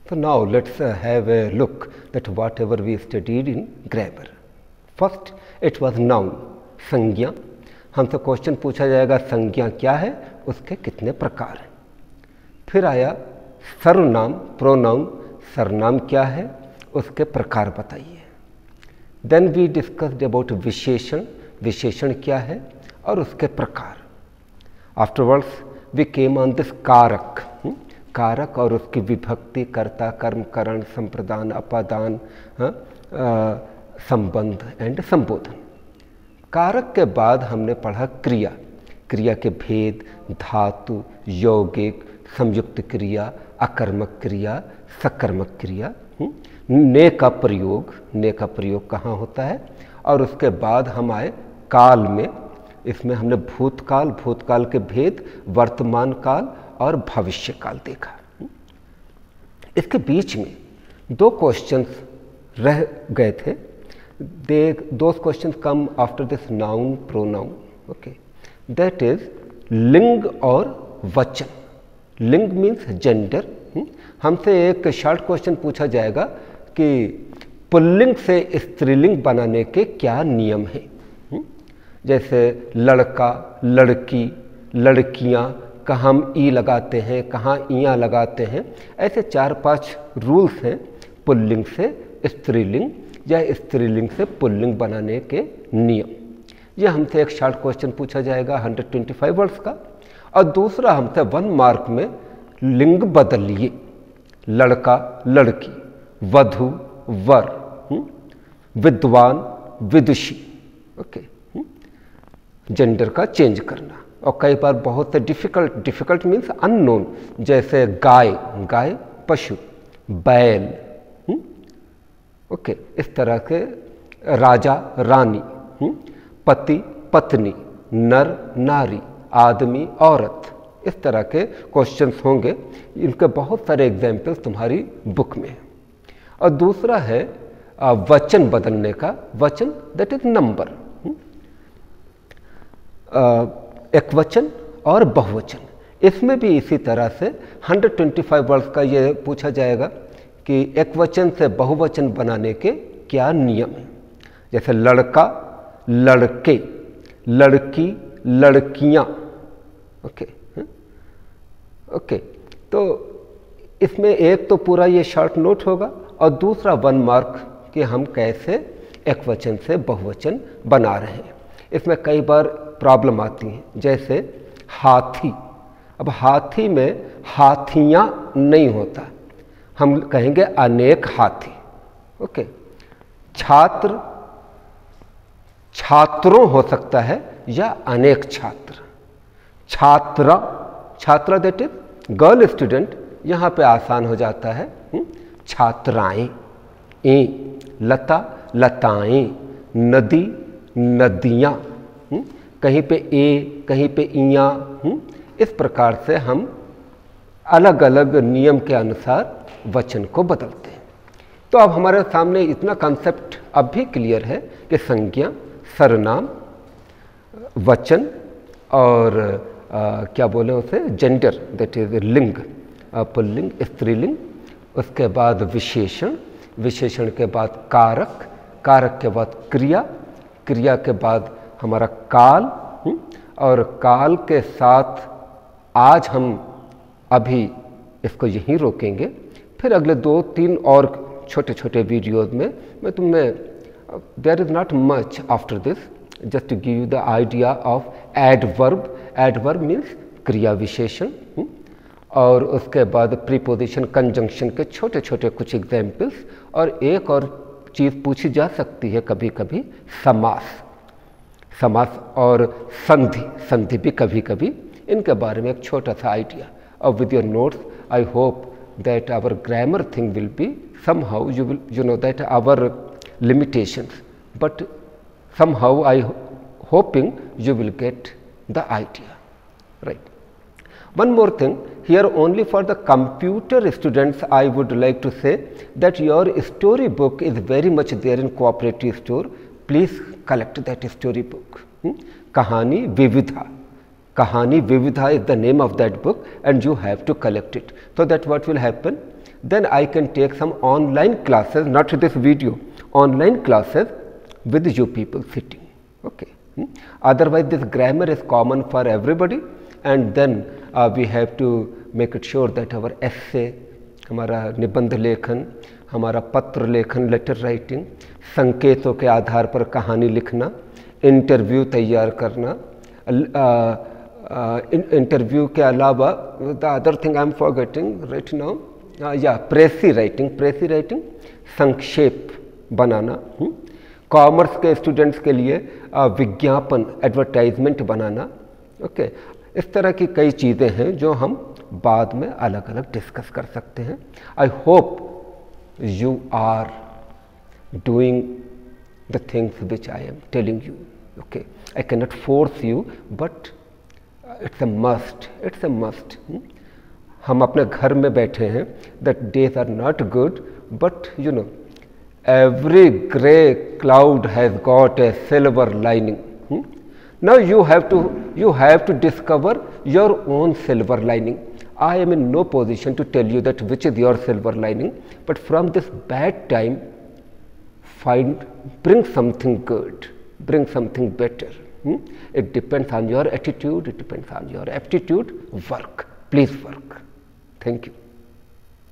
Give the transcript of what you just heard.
So now let's have a look that whatever we studied in grammar. First it was noun, संज्ञा. हमसे question पूछा जाएगा संज्ञा क्या है, उसके कितने प्रकार हैं. फिर आया सर्वनाम, प्रोनाउन, सर्वनाम क्या है, उसके प्रकार बताइए. देन वी डिस्कस्ड अबाउट विशेषण, विशेषण क्या है और उसके प्रकार. Afterwards we came on this कारक, कारक और उसकी विभक्ति, कर्ता, कर्म, करण, संप्रदान, अपादान, संबंध एंड संबोधन. कारक के बाद हमने पढ़ा क्रिया, क्रिया के भेद, धातु, यौगिक, संयुक्त क्रिया, अकर्मक क्रिया, सकर्मक क्रिया. ने का प्रयोग, ने का प्रयोग कहाँ होता है. और उसके बाद हम आए काल में. इसमें हमने भूतकाल, भूतकाल के भेद, वर्तमान काल और भविष्य काल देखा. इसके बीच में दो क्वेश्चंस रह गए थे. Those questions come after this noun, pronoun. Okay, that is लिंग और वचन. लिंग मीन्स जेंडर. हमसे एक शॉर्ट क्वेश्चन पूछा जाएगा कि पुल्लिंग से स्त्रीलिंग बनाने के क्या नियम हैं. जैसे लड़का, लड़की, लड़कियां, कहाँ हम ई लगाते हैं, कहाँ इयाँ लगाते हैं. ऐसे 4-5 रूल्स हैं पुल्लिंग से स्त्रीलिंग या स्त्रीलिंग से पुल्लिंग बनाने के नियम. यह हमसे एक शॉर्ट क्वेश्चन पूछा जाएगा 125 वर्ड्स का. और दूसरा हमसे 1 मार्क में लिंग बदलिए. लड़का, लड़की, वधु, वर, विद्वान, विदुषी. ओके, जेंडर का चेंज करना. और कई बार बहुत से डिफिकल्ट मीन्स अननोन, जैसे गाय, गाय पशु, बैल. ओके, इस तरह के राजा, रानी, पति, पत्नी, नर, नारी, आदमी, औरत. इस तरह के क्वेश्चंस होंगे. इनके बहुत सारे एग्जाम्पल्स तुम्हारी बुक में हैं. और दूसरा है वचन बदलने का. वचन दैट इज नंबर. एकवचन और बहुवचन. इसमें भी इसी तरह से 125 वर्ड्स का ये पूछा जाएगा कि एकवचन से बहुवचन बनाने के क्या नियम हैं. जैसे लड़का, लड़के, लड़की, लड़कियां. ओके, ओके, तो इसमें एक तो पूरा ये शॉर्ट नोट होगा और दूसरा 1 मार्क कि हम कैसे एकवचन से बहुवचन बना रहे हैं. इसमें कई बार प्रॉब्लम आती हैं, जैसे हाथी. अब हाथी में हाथियां नहीं होता, हम कहेंगे अनेक हाथी. ओके, छात्र, छात्रों हो सकता है या अनेक छात्र. छात्रा, छात्रा दैट इज गर्ल स्टूडेंट. यहाँ पे आसान हो जाता है छात्राएं. लता, लताएं. नदी, नदियाँ. कहीं पे ए, कहीं पे इयाँ. इस प्रकार से हम अलग अलग नियम के अनुसार वचन को बदलते हैं. तो अब हमारे सामने इतना कॉन्सेप्ट अब भी क्लियर है कि संज्ञा, सर्वनाम, वचन और क्या बोले उसे, जेंडर दैट इज लिंग, पुल्लिंग, स्त्रीलिंग. उसके बाद विशेषण, विशेषण के बाद कारक, कारक के बाद क्रिया, क्रिया के बाद हमारा काल. और काल के साथ आज हम अभी इसको यहीं रोकेंगे. फिर अगले 2-3 और छोटे छोटे वीडियोज में मैं तुम्हें, there is not much after this, just to give you the idea of adverb. Adverb means क्रिया विशेषण. और उसके बाद प्रीपोजिशन, कंजंक्शन के छोटे छोटे कुछ एग्जाम्पल्स. और एक और चीज़ पूछी जा सकती है कभी कभी, समास. समास और संधि, संधि भी कभी कभी. इनके बारे में एक छोटा सा आइडिया. और with your notes I hope that our grammar thing will be somehow you know that our limitations, but somehow I hoping you will get the idea, right? One more thing here, only for the computer students I would like to say that your story book is very much there in cooperative store. Please collect that story book. कहानी विविधा, Kahani Vividha is the name of that book, and you have to collect it. So that what will happen? Then I can take some online classes, not this video, online classes with you people sitting. Okay. Otherwise, this grammar is common for everybody, and then we have to make it sure that our essay, हमारा निबंध लेखन, हमारा पत्र लेखन, letter writing, संकेतों के आधार पर कहानी लिखना, इंटरव्यू तैयार करना, इंटरव्यू के अलावा the other thing I am forgetting right now, या प्रेसी राइटिंग, संक्षेप बनाना, कॉमर्स के स्टूडेंट्स के लिए विज्ञापन, एडवर्टाइजमेंट बनाना. ओके, इस तरह की कई चीज़ें हैं जो हम बाद में अलग अलग डिस्कस कर सकते हैं. I hope you are doing the things which I am telling you. Okay, I can not force you, but it's a must. हम अपने घर में बैठे हैं, that days are not good, but you know every grey cloud has got a silver lining. Now you have to discover your own silver lining. I am in no position to tell you that which is your silver lining, but from this bad time bring something good, bring something better. It depends on your attitude, it depends on your aptitude. Work, please work. Thank you.